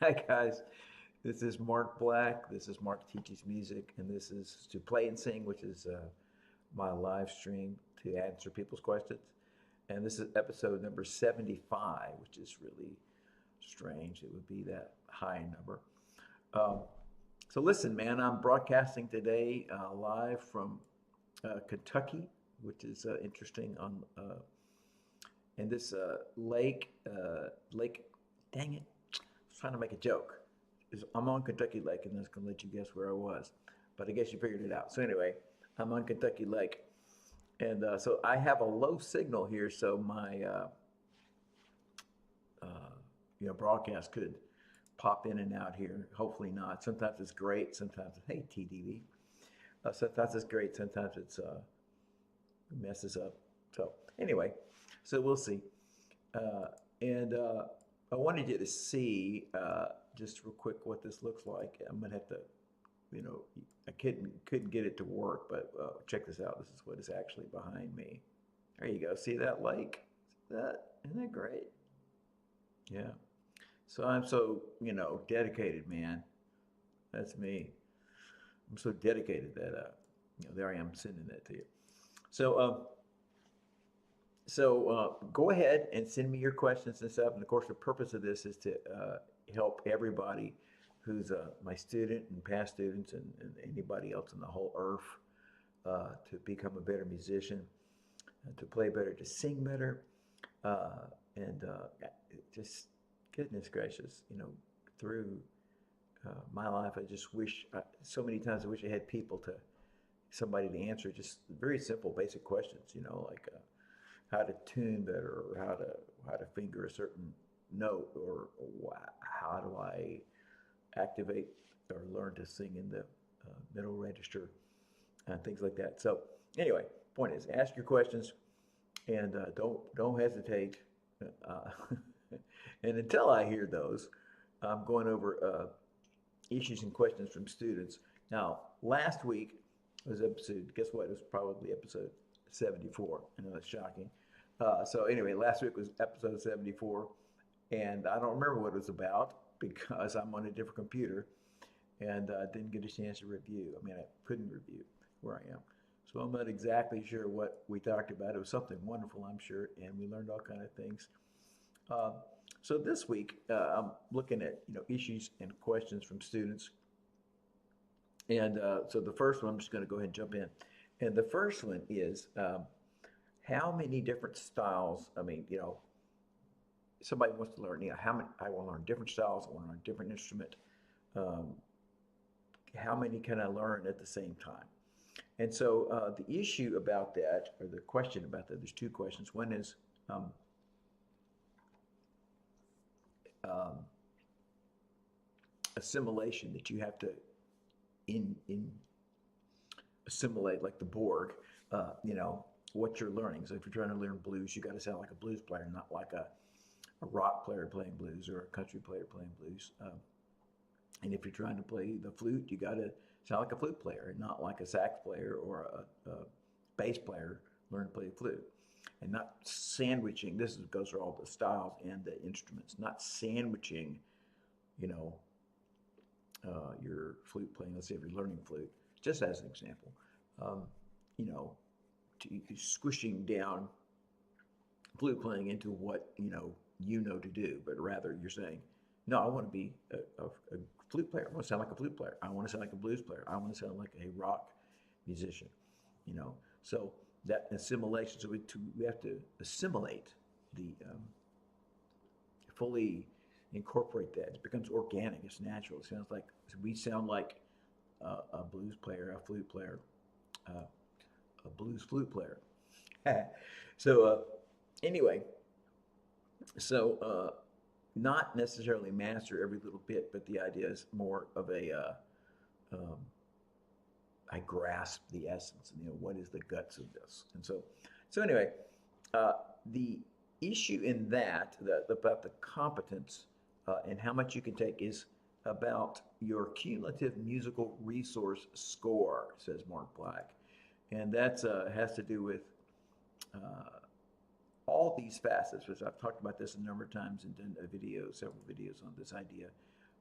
Hi guys, this is Mark Black. This is Mark Teaches Music, and this is to play and sing, which is my live stream to answer people's questions. And this is episode number 75, which is really strange. It would be that high number. Um, so listen, man, I'm broadcasting today live from Kentucky, which is interesting. On and this lake, dang it, I was trying to make a joke. I'm on Kentucky Lake, and that's gonna let you guess where I was, but I guess you figured it out. So anyway, I'm on Kentucky Lake, and so I have a low signal here, so my uh, broadcast could pop in and out here. Hopefully not. Sometimes it's great. Sometimes hey TDV. Sometimes it's great. Sometimes it's messes up. So anyway, so we'll see. And I wanted you to see just real quick what this looks like. I'm gonna have to, I couldn't get it to work, but check this out. This is what is actually behind me. There you go. See that lake? Isn't that great? Yeah. So I'm so dedicated, man. That's me. I'm so dedicated that there I am sending that to you. So go ahead and send me your questions and stuff. And of course, the purpose of this is to help everybody who's my student and past students and anybody else on the whole earth to become a better musician, to play better, to sing better, and just goodness gracious, through my life, I just wish so many times I wish I had people to somebody to answer just very simple, basic questions. Like how to tune better, or how to finger a certain note, or how do I activate or learn to sing in the middle register, and things like that. So anyway, point is, ask your questions, and don't hesitate. Uh, and until I hear those, I'm going over issues and questions from students. Now, last week was episode. Guess what? It was probably episode 74. I know that's shocking. So anyway, last week was episode 74, and I don't remember what it was about because I'm on a different computer, and didn't get a chance to review. I mean, I couldn't review where I am. So I'm not exactly sure what we talked about. It was something wonderful, I'm sure, and we learned all kind of things. Uh, so this week, I'm looking at issues and questions from students, and so the first one, I'm just going to go ahead and jump in, and the first one is how many different styles. I mean, somebody wants to learn. How many? I want to learn different styles. I want to learn a different instrument. Um, how many can I learn at the same time? And so the issue about that, or the question about that, there's two questions. One is um, um, assimilation, that you have to in assimilate like the Borg, what you're learning. So if you're trying to learn blues, you got to sound like a blues player, not like a rock player playing blues or a country player playing blues. And if you're trying to play the flute, you got to sound like a flute player, and not like a sax player or a bass player learn to play the flute. And not sandwiching. Goes for all the styles and the instruments. Not sandwiching, you know, your flute playing. Let's say if you're learning flute, just as an example, um, you know, squishing down flute playing into what to do, but rather you're saying, no, I want to be a flute player. I want to sound like a flute player. I want to sound like a blues player. I want to sound like a rock musician. So that assimilation. So we have to assimilate the fully incorporate that. It becomes organic. It's natural. It sounds like we sound like a blues player, a flute player, uh, a blues flute player. so anyway, so not necessarily master every little bit, but the idea is more of a um, I grasp the essence, and what is the guts of this. And so anyway, the issue in that about the competence and how much you can take is about your cumulative musical resource score, says Mark Black, and that has to do with uh, all these facets, which I've talked about this a number of times and done several videos on this idea.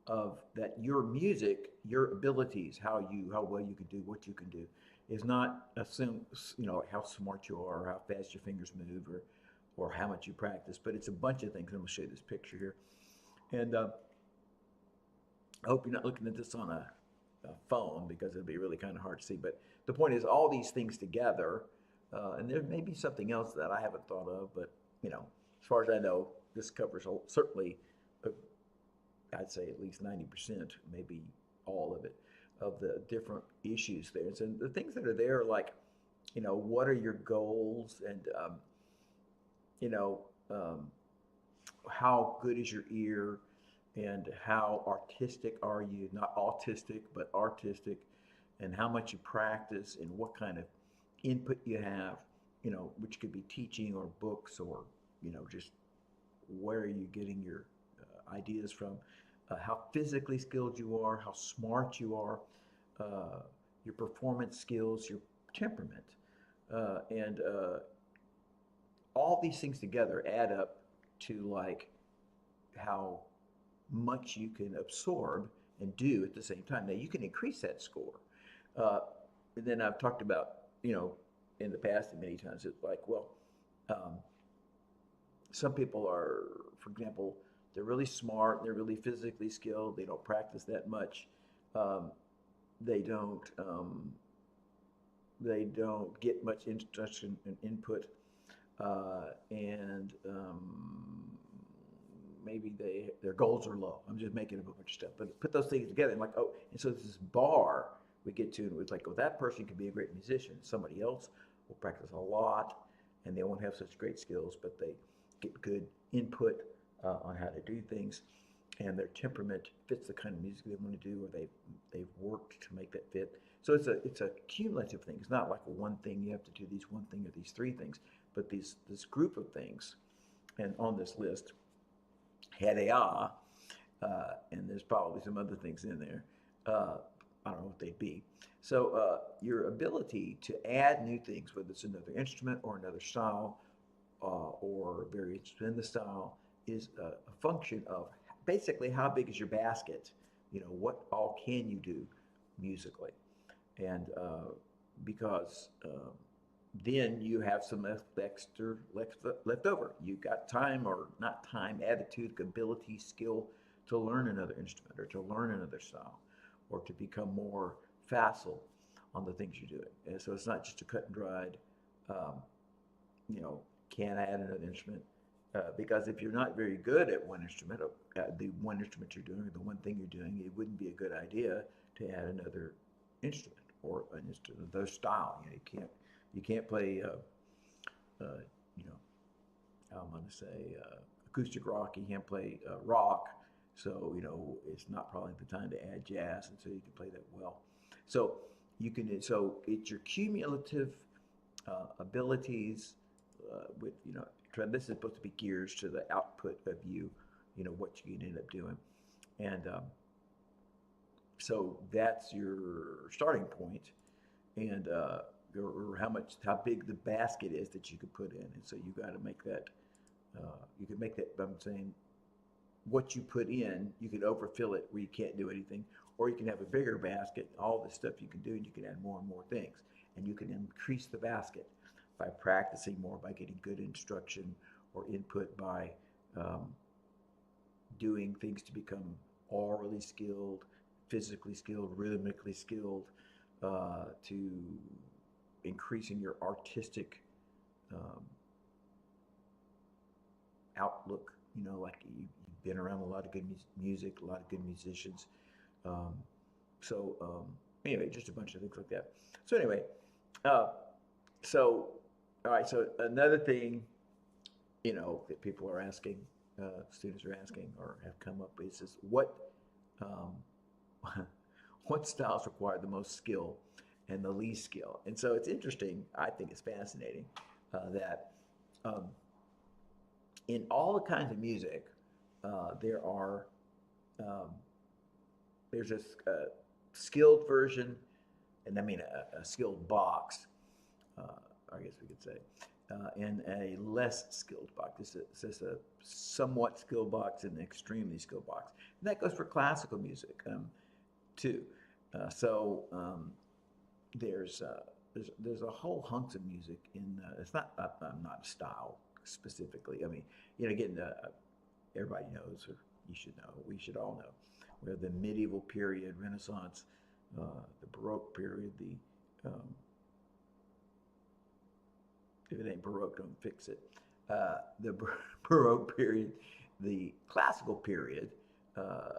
of that your music, your abilities, how well you can do what you can do, is not assume how smart you are, or how fast your fingers move, or how much you practice, but it's a bunch of things. I'm going to show you this picture here, and I hope you're not looking at this on a phone because it'll be really kind of hard to see. But the point is, all these things together, and there may be something else that I haven't thought of, but as far as I know, this covers certainly, I'd say at least 90%, maybe all of it, of the different issues there. And the things that are there, are like, what are your goals, and you know, um, how good is your ear, and how artistic are you? Not autistic, but artistic, and how much you practice, and what kind of input you have, which could be teaching or books, or, just where are you getting your ideas from, how physically skilled you are, how smart you are, your performance skills, your temperament, and all these things together add up to like how much you can absorb and do at the same time. Now you can increase that score. Uh, and then I've talked about, in the past and many times, it's like, well, um, some people are, for example, they're really smart, they're really physically skilled, they don't practice that much, um, they don't get much instruction and input, and maybe their goals are low. I'm just making up a bunch of stuff, but put those things together, and like, oh, and so this bar we get to, and it's like, well, that person could be a great musician. Somebody else will practice a lot, and they won't have such great skills, but they get good input on how to do things, and their temperament fits the kind of music they want to do, or they've worked to make that fit. So it's a cumulative thing. It's not like a one thing. You have to do these one thing or these three things, but this group of things, and on this list, had and there's probably some other things in there. I don't know what they'd be. So your ability to add new things, whether it's another instrument or another style, or variations in the style, is a function of basically how big is your basket. What all can you do musically, and because then you have some extra left over. You got time, or not time, attitude, ability, skill to learn another instrument, or to learn another style, or to become more facile on the things you're doing. And so it's not just a cut and dried, um, can I add another instrument? Because if you're not very good at one instrument, the one instrument you're doing, or the one thing you're doing, it wouldn't be a good idea to add another instrument, or an instrument, another style. You can't play, I'm going to say acoustic rock. You can't play rock, so it's not probably the time to add jazz, and so you can play that well. So you can. So it's your cumulative abilities with this is supposed to be gears to the output of what you can end up doing, and so that's your starting point, and or how big the basket is that you could put in, and so you got to make that. You can make that. I'm saying, what you put in, you can overfill it where you can't do anything, or you can have a bigger basket, all the stuff you can do, and you can add more and more things, and you can increase the basket by practicing more, by getting good instruction or input, by um, doing things to become orally skilled, physically skilled, rhythmically skilled, to increasing your artistic um, outlook. Like you've been around a lot of good music, a lot of good musicians. Um, anyway, just a bunch of things like that. So anyway, uh, so all right. So another thing, that people are asking, students are asking, or have come up with, is um, what styles require the most skill and the least skill? And so it's interesting. I think it's fascinating that um, in all the kinds of music, there are um, there's a skilled version, and I mean a skilled box, I guess we could say, and a less skilled box. This is a somewhat skilled box and an extremely skilled box. that goes for classical music too. So there's a whole hunks of music in. It's not. I'm not a style specifically. I mean, again, everybody knows, or you should know. We should all know. We have the medieval period, Renaissance, the Baroque period, the if it ain't Baroque, don't fix it. The Baroque period, the Classical period,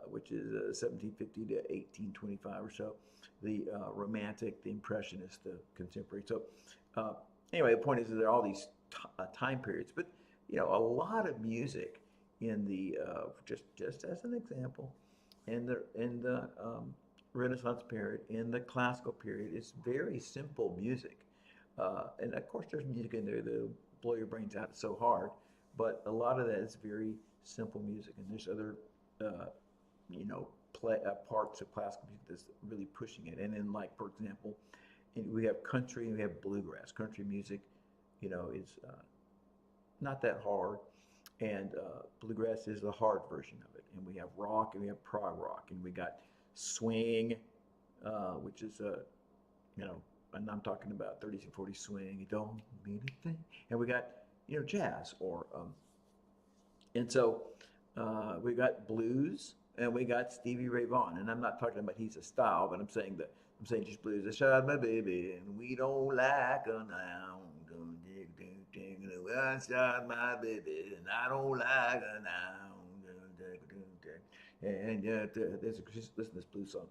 which is 1750 to 1825 or so, the Romantic, the Impressionist, the Contemporary. So anyway, the point is that there are all these time periods, but a lot of music in the just as an example, in the Renaissance period, in the Classical period, it's very simple music. And of course, there's music in there that'll blow your brains out so hard, but a lot of that is very simple music. And there's other, parts of classical music that's really pushing it. And then, like for example, we have country and we have bluegrass. Country music, is not that hard, and bluegrass is the hard version of it. And we have rock and we have prog rock, and we got swing, which is and I'm talking about 30s and 40s swing. It don't mean a thing. And we got jazz, and so we got blues, and we got Stevie Ray Vaughan. And I'm not talking about he's a style, but I'm saying just blues. I shot my baby, and we don't like a noun. I shot my baby, and I don't like a noun. And listen to this blues song.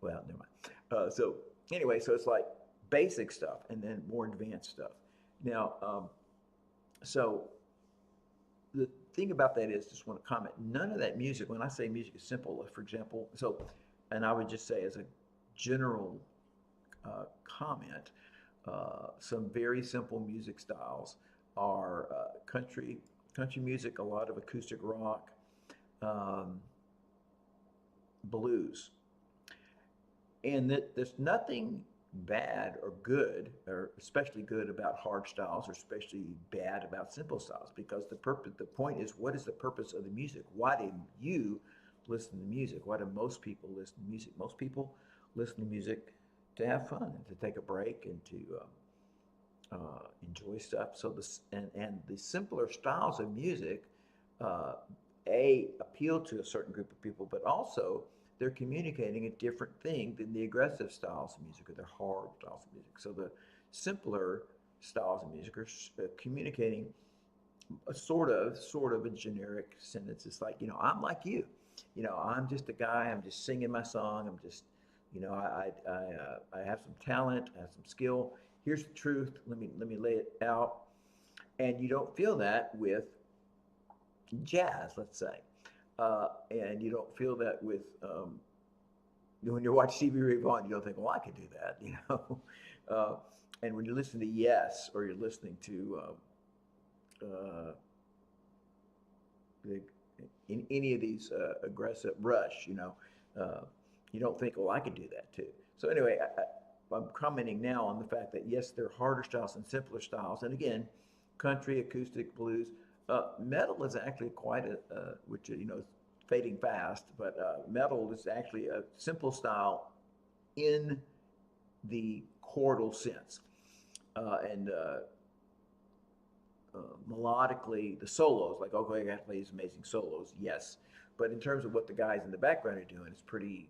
Well, never mind. So anyway, so it's like basic stuff and then more advanced stuff. Now, so the thing about that is, just want to comment, none of that music, when I say music is simple, for example, and I would just say as a general comment, some very simple music styles are country music, a lot of acoustic rock, blues. And there's nothing bad or good, or especially good about hard styles, or especially bad about simple styles, because the point is, what is the purpose of the music? Why do you listen to music? Why do most people listen to music? Most people listen to music to have fun and to take a break and to enjoy stuff. So and the simpler styles of music, appeal to a certain group of people, but also they're communicating a different thing than the aggressive styles of music or the hard styles of music. So the simpler styles of music are communicating a sort of a generic sentence. It's like, I'm like you. I'm just a guy. I'm just singing my song. I'm just, I have some talent. I have some skill. Here's the truth. Let me lay it out. And you don't feel that with jazz, let's say. And you don't feel that with when you watch Stevie Ray Vaughan, you don't think, well, I could do that, and when you listen to Yes, or you're listening to in any of these aggressive Rush, you don't think, well, I could do that too. So anyway, I'm commenting now on the fact that yes, there are harder styles and simpler styles, and again, country, acoustic, blues. Metal is actually quite which is fading fast, but metal is actually a simple style in the chordal sense, and melodically, the solos, like okay, I got to play these amazing solos, yes, but in terms of what the guys in the background are doing, it's pretty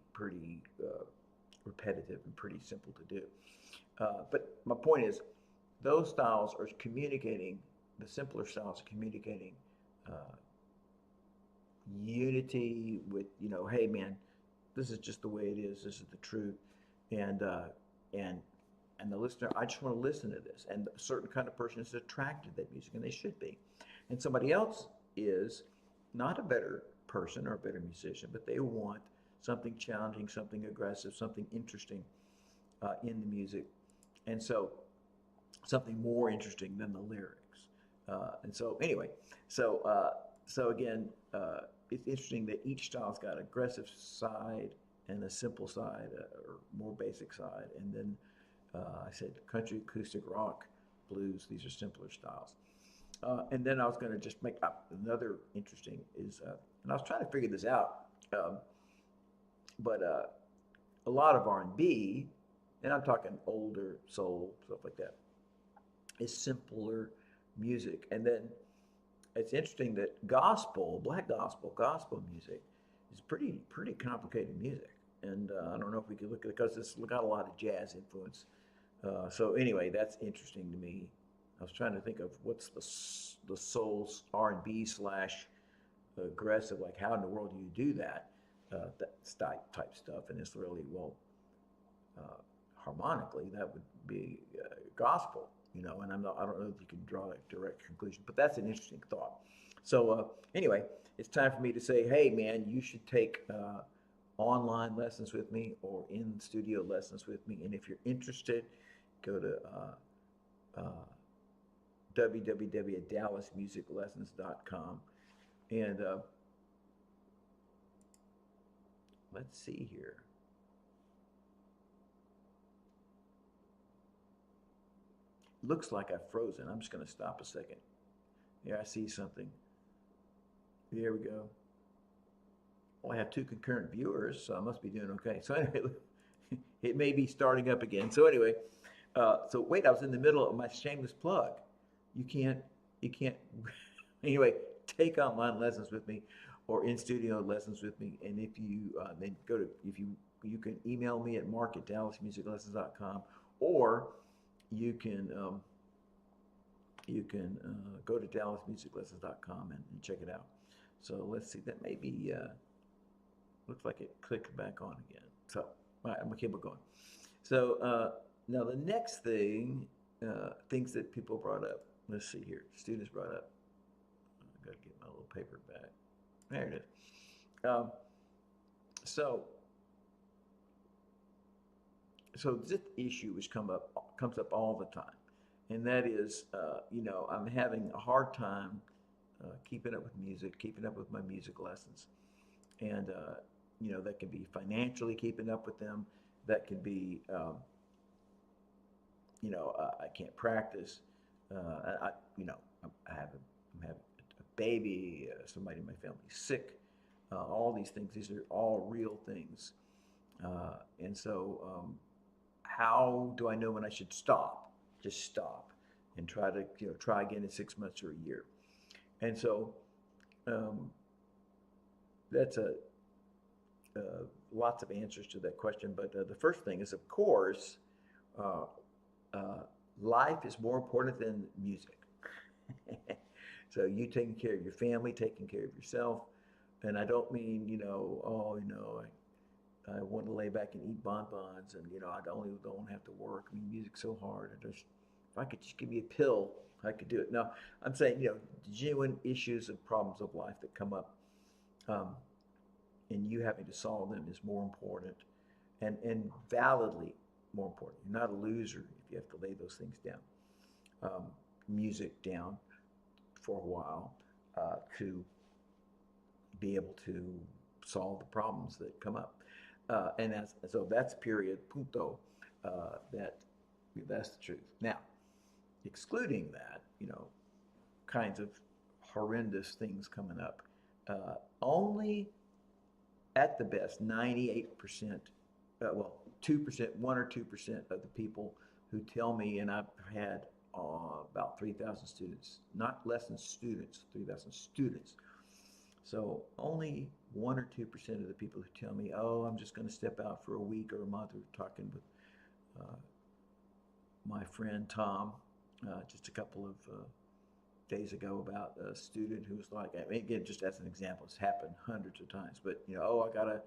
repetitive and pretty simple to do. But my point is, those styles are communicating. The simpler styles are communicating unity with, hey man, this is just the way it is. This is the truth, and the listener, I just want to listen to this. And a certain kind of person is attracted to that music, and they should be. And somebody else is not a better person or a better musician, but they want something challenging, something aggressive, something interesting in the music, and so something more interesting than the lyrics. And so anyway, so again, it's interesting that each style's got an aggressive side and a simple side, or more basic side. And then I said country, acoustic, rock, blues, these are simpler styles. And then I was going to just make up another interesting is, and I was trying to figure this out Um, but a lot of R&B, and I'm talking older soul stuff like that, is simpler music. And then it's interesting that gospel, black gospel, gospel music is pretty complicated music. And I don't know if we could look at it because it's got a lot of jazz influence. So anyway, that's interesting to me. I was trying to think of what's the soul's R&B slash aggressive, like how in the world do you do that? That type stuff, and it's really well harmonically that would be gospel, you know. And I don't know if you can draw a direct conclusion, but that's an interesting thought. So anyway, it's time for me to say, hey man, you should take online lessons with me or in studio lessons with me, and if you're interested, go to www.dallasmusiclessons.com and let's see here. Looks like I've frozen. I'm just going to stop a second. Yeah, I see something. There we go. Well, I have 2 concurrent viewers, so I must be doing okay. So anyway, it may be starting up again. So anyway, so wait, I was in the middle of my shameless plug. You can't. Anyway, take online lessons with me, or in studio lessons with me. And if you then go to you can email me at mark@dallasmusiclessons.com, or you can go to dallasmusiclessons.com and check it out. So let's see, that may be looks like it clicked back on again. So all right, I'm gonna keep it going. So now the next thing, things that people brought up. Let's see here. Students brought up. I gotta get my little paper back. There it is. So this issue which comes up all the time, and that is, you know, I'm having a hard time keeping up with music, keeping up with my music lessons, and you know, that can be financially keeping up with them. That can be, you know, I can't practice. You know, I'm having a baby. Somebody in my family is sick. All these things. These are all real things. And so, how do I know when I should stop? Just stop and try to, you know, try again in 6 months or a year. And so, that's lots of answers to that question. But the first thing is, of course, uh, life is more important than music. So you taking care of your family, taking care of yourself, and I don't mean, you know, oh, you know, I want to lay back and eat bonbons, and you know, I don't have to work. I mean, music's so hard. If I could just give me a pill, I could do it. No, I'm saying, you know, genuine issues and problems of life that come up, um, and you having to solve them is more important, and validly more important. You're not a loser if you have to lay those things down, music down for a while, to be able to solve the problems that come up. So that's period, punto. That's the truth. Now, excluding that, you know, kinds of horrendous things coming up, only at the best 98%, well, 2%, 1 or 2% of the people who tell me, and I've had about 3,000 students, not lesson students, 3,000 students. So only 1 or 2% of the people who tell me, oh, I'm just going to step out for a week or a month. We were talking with my friend Tom just a couple of days ago about a student who was like, I mean, again, just as an example, it's happened hundreds of times, but, you know, oh, I got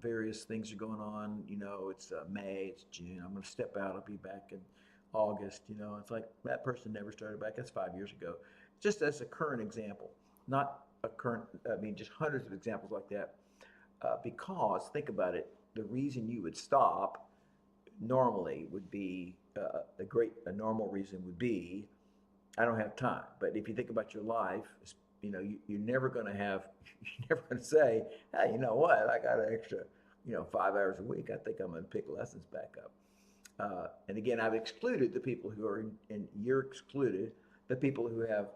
various things are going on, you know, it's May, it's June, I'm going to step out, I'll be back in August, you know. It's like that person never started back. That's 5 years ago. Just as a current example, not a current, I mean, just hundreds of examples like that. Because, think about it, the reason you would stop normally would be, a normal reason would be, I don't have time. But if you think about your life, you know, you're never going to have, you're never going to say, hey, you know what, I got an extra, you know, 5 hours a week. I think I'm going to pick lessons back up. And again, I've excluded the people who are and you're excluded, the people who have,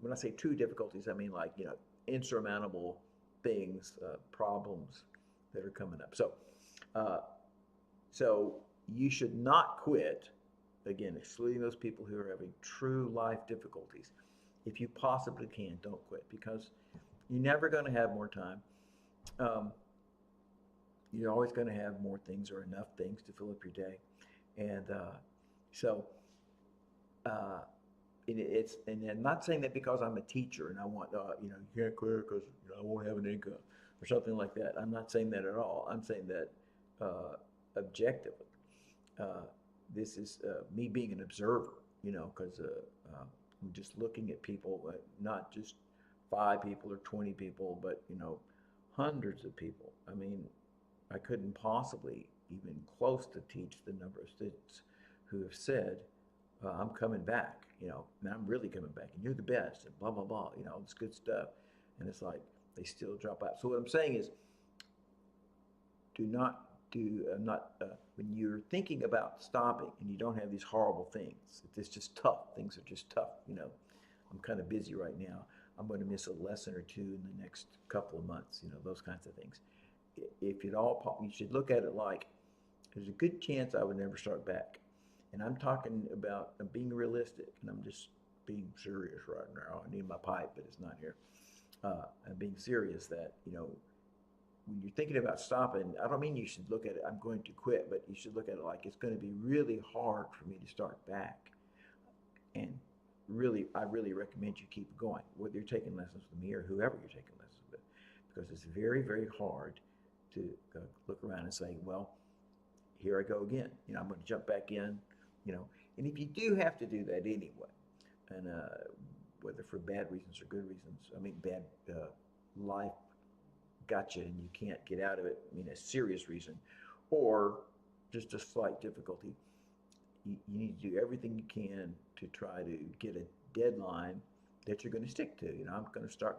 when I say true difficulties, I mean like, you know, insurmountable things, problems that are coming up. Uh, so you should not quit. Again, excluding those people who are having true life difficulties. If you possibly can, don't quit because you're never going to have more time. Um, you're always going to have more things or enough things to fill up your day. And so uh, and I'm not saying that because I'm a teacher and I want you can't quit because I won't have an income or something like that. I'm not saying that at all. I'm saying that objectively, uh, this is me being an observer. Because I'm just looking at people, not just 5 people or 20 people, but hundreds of people. I mean, I couldn't possibly even close to teach the number of students who have said, I'm coming back, and I'm really coming back, and you're the best, and blah, blah, blah, all this good stuff. And it's like they still drop out. So what I'm saying is, do not do, not, when you're thinking about stopping and you don't have these horrible things, it's just tough. Things are just tough, I'm kind of busy right now. I'm going to miss a lesson or two in the next couple of months, those kinds of things. If it all, you should look at it like there's a good chance I would never start back. And I'm talking about being realistic, and I'm just being serious right now. I need my pipe, but it's not here. I'm being serious that, when you're thinking about stopping, I don't mean you should look at it, I'm going to quit, but you should look at it like it's going to be really hard for me to start back. And really, I really recommend you keep going, whether you're taking lessons with me or whoever you're taking lessons with, because it's very, very hard to look around and say, well, here I go again. I'm going to jump back in, And if you do have to do that anyway, and whether for bad reasons or good reasons, bad life got you and you can't get out of it, a serious reason, or just a slight difficulty, you need to do everything you can to try to get a deadline that you're going to stick to. I'm going to start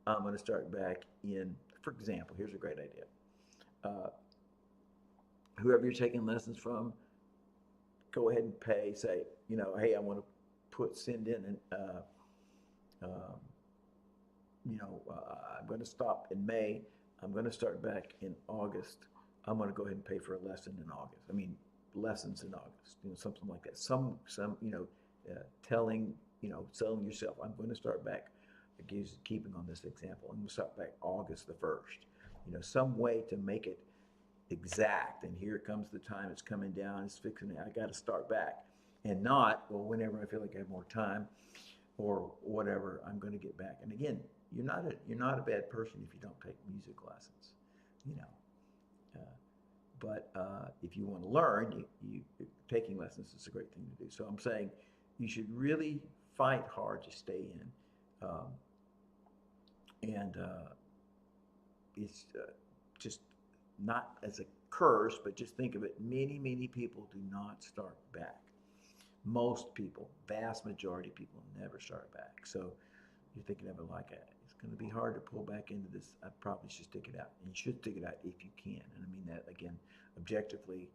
I'm going to start back in, for example, here's a great idea. Whoever you're taking lessons from, go ahead and pay. Say, hey, I want to send in an, I'm going to stop in May. I'm going to start back in August. I'm going to go ahead and pay for a lesson in August. Lessons in August, something like that. Telling, selling yourself, I'm going to start back, keeping on this example, I'm going to start back August the 1st. Some way to make it exact. And here comes the time, it's coming down, it's fixing it, I got to start back. And not, well, whenever I feel like I have more time or whatever, I'm going to get back. And again, you're not a bad person if you don't take music lessons, but if you want to learn, you taking lessons is a great thing to do. So I'm saying you should really fight hard to stay in, and it's just not as a curse, but just think of it. Many, many people do not start back. Most people, vast majority of people, never start back. So you're thinking of it like it's going to be hard to pull back into this. I probably should stick it out. And you should stick it out if you can. And I mean that, again, objectively.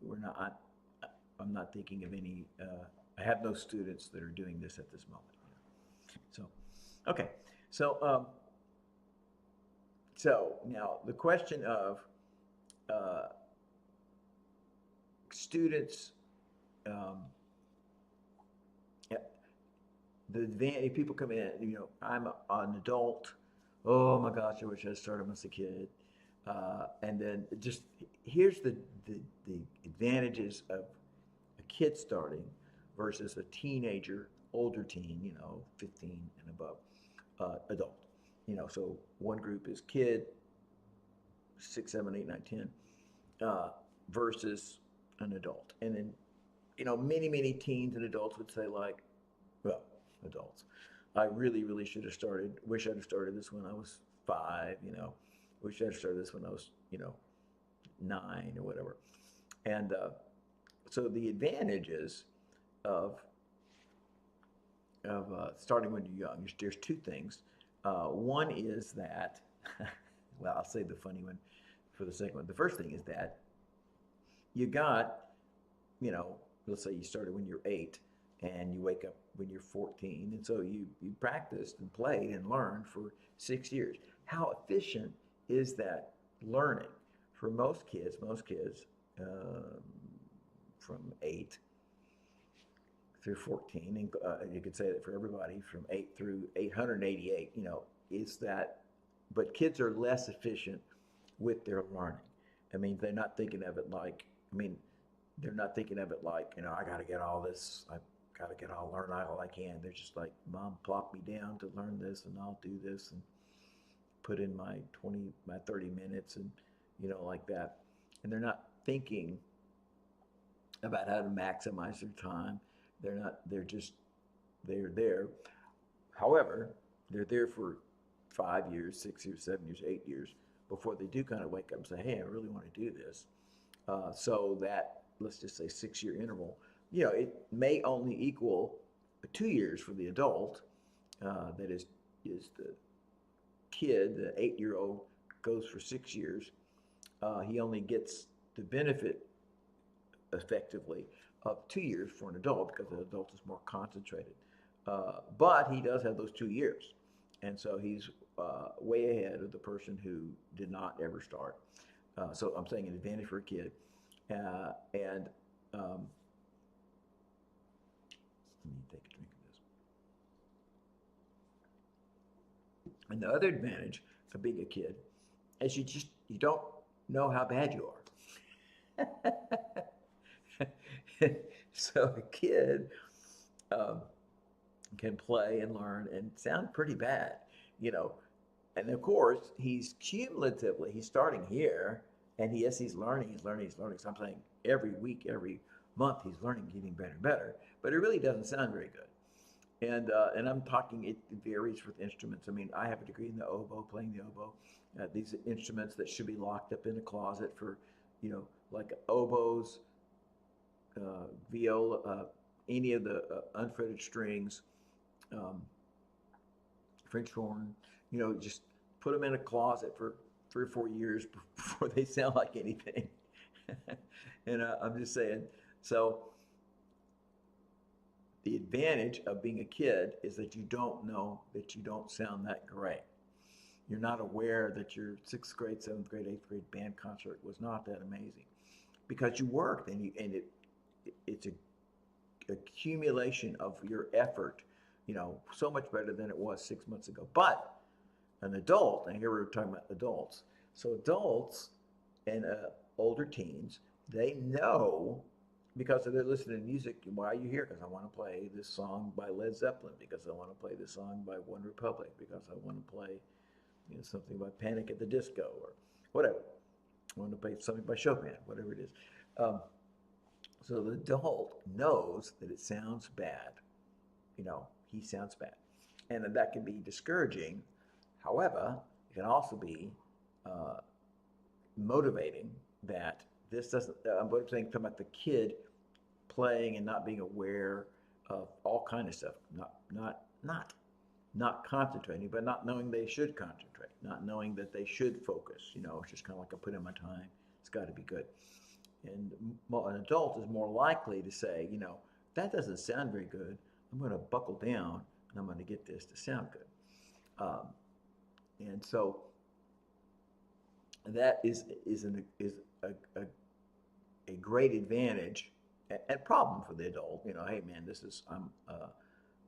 I'm not thinking of any, I have no students that are doing this at this moment. So, okay. So now the question of students, the advantage, people come in, I'm an adult. Oh my gosh, I wish I started when I was a kid. And then just here's the advantages of a kid starting versus a teenager, older teen, 15 and above, adult. So one group is kid, 6, 7, 8, 9, 10, versus an adult. And then, many, many teens and adults would say adults, I really, really should have started, wish I'd have started this when I was 5, wish I'd have started this when I was, 9 or whatever. And so the advantages of starting when you're young, there's 2 things. One is that, well, I'll say the funny one for the second one. The first thing is that you got, let's say you started when you're 8, and you wake up when you're 14. And so you practiced and played and learned for 6 years. How efficient is that learning? For most kids um, from 8 through 14, and you could say that for everybody from 8 through 888, is that, but kids are less efficient with their learning. I mean, they're not thinking of it like, I mean, they're not thinking of it like, I got to get all this, I got to get all, learn all I can. They're just like, Mom, plop me down to learn this, and I'll do this and put in my 30 minutes, and, like that. And they're not thinking about how to maximize their time. They're there. However, they're there for 5 years, 6 years, 7 years, 8 years before they do kind of wake up and say, hey, I really want to do this. So that, let's just say 6 year interval, it may only equal 2 years for the adult. That is the kid, the 8-year-old goes for 6 years. He only gets the benefit effectively of 2 years for an adult because the adult is more concentrated. But he does have those 2 years. And so he's way ahead of the person who did not ever start. So I'm saying an advantage for a kid. And let me take a drink of this. And the other advantage of being a kid is you don't know how bad you are. So a kid can play and learn and sound pretty bad, you know. And of course, he's starting here, and he's learning. So I'm saying every week, every month, he's learning, getting better and better. But it really doesn't sound very good. And I'm talking, it varies with instruments. I mean, I have a degree in the oboe, playing the oboe. These instruments that should be locked up in a closet for, like oboes, viola, any of the unfretted strings, French horn, just put them in a closet for 3 or 4 years before they sound like anything. And I'm just saying, so the advantage of being a kid is that you don't know that you don't sound that great. You're not aware that your 6th grade, 7th grade, 8th grade band concert was not that amazing because you worked, and it's a accumulation of your effort, so much better than it was 6 months ago. But an adult, and here we're talking about adults, so adults and older teens, they know because they're listening to music. Why are you here? Because I want to play this song by Led Zeppelin, because I want to play this song by One Republic, because I want to play something by Panic at the Disco or whatever. I want to play something by Chopin, whatever it is. So the adult knows that it sounds bad. He sounds bad. And that can be discouraging. However, it can also be motivating that this doesn't, what I'm saying, talking about the kid playing and not being aware of all kind of stuff, not concentrating, but not knowing they should concentrate, not knowing that they should focus. It's just kind of like I put in my time. It's got to be good. And an adult is more likely to say, that doesn't sound very good. I'm going to buckle down and I'm going to get this to sound good. And so that is a great advantage and problem for the adult. Hey man, this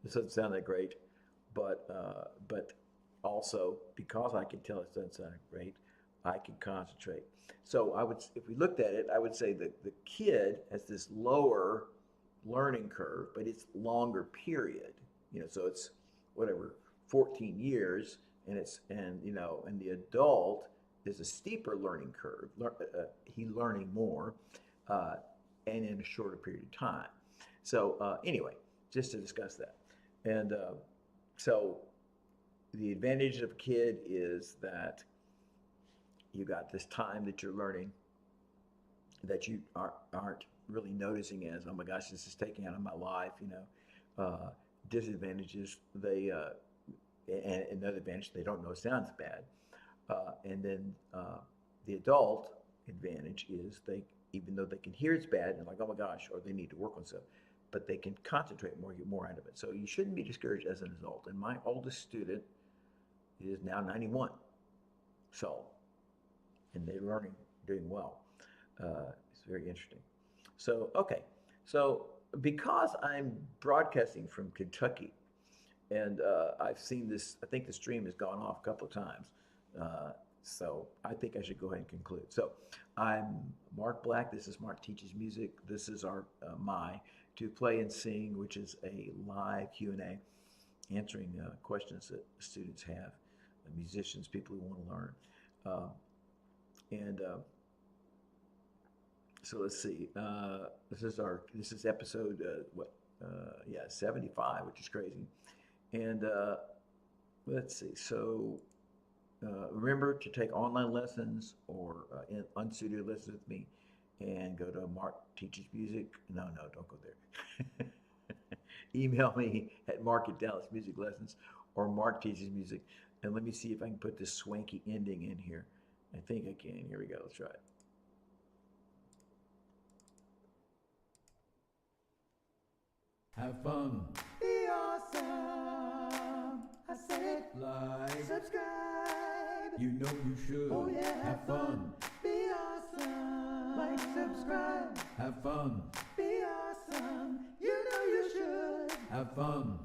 doesn't sound that great, but also because I can tell it doesn't sound great, I can concentrate. So if we looked at it, I would say that the kid has this lower learning curve, but it's longer period. So it's whatever 14 years, and the adult is a steeper learning curve. He's learning more, and in a shorter period of time. So anyway, just to discuss that, and so the advantage of a kid is that you got this time that you're learning that you aren't really noticing as, oh my gosh, this is taking out of my life. Disadvantages, and another advantage, they don't know it sounds bad. And then the adult advantage is even though they can hear it's bad and like, oh my gosh, or they need to work on stuff, but they can concentrate more, get more out of it. So you shouldn't be discouraged as an adult. And my oldest student is now 91. So, and they're learning, doing well. It's very interesting. So, okay. So, because I'm broadcasting from Kentucky, and I've seen this, I think the stream has gone off a couple of times. So I think I should go ahead and conclude. So I'm Mark Black. This is Mark Teaches Music. This is our my To Play and Sing, which is a live Q&A, answering questions that students have, musicians, people who want to learn. So let's see. This is episode 75, which is crazy. And let's see. So remember to take online lessons or unstudied lessons with me, and go to Mark Teaches Music. No, don't go there. Email me at mark@dallasmusiclessons or Mark Teaches Music. And let me see if I can put this swanky ending in here. I think I can. Here we go. Let's try it. Have fun. Be awesome. I said Like. subscribe. You know you should. Oh yeah, Have fun. Be awesome. Like, subscribe. Have fun. Be awesome. You know you should. Have fun.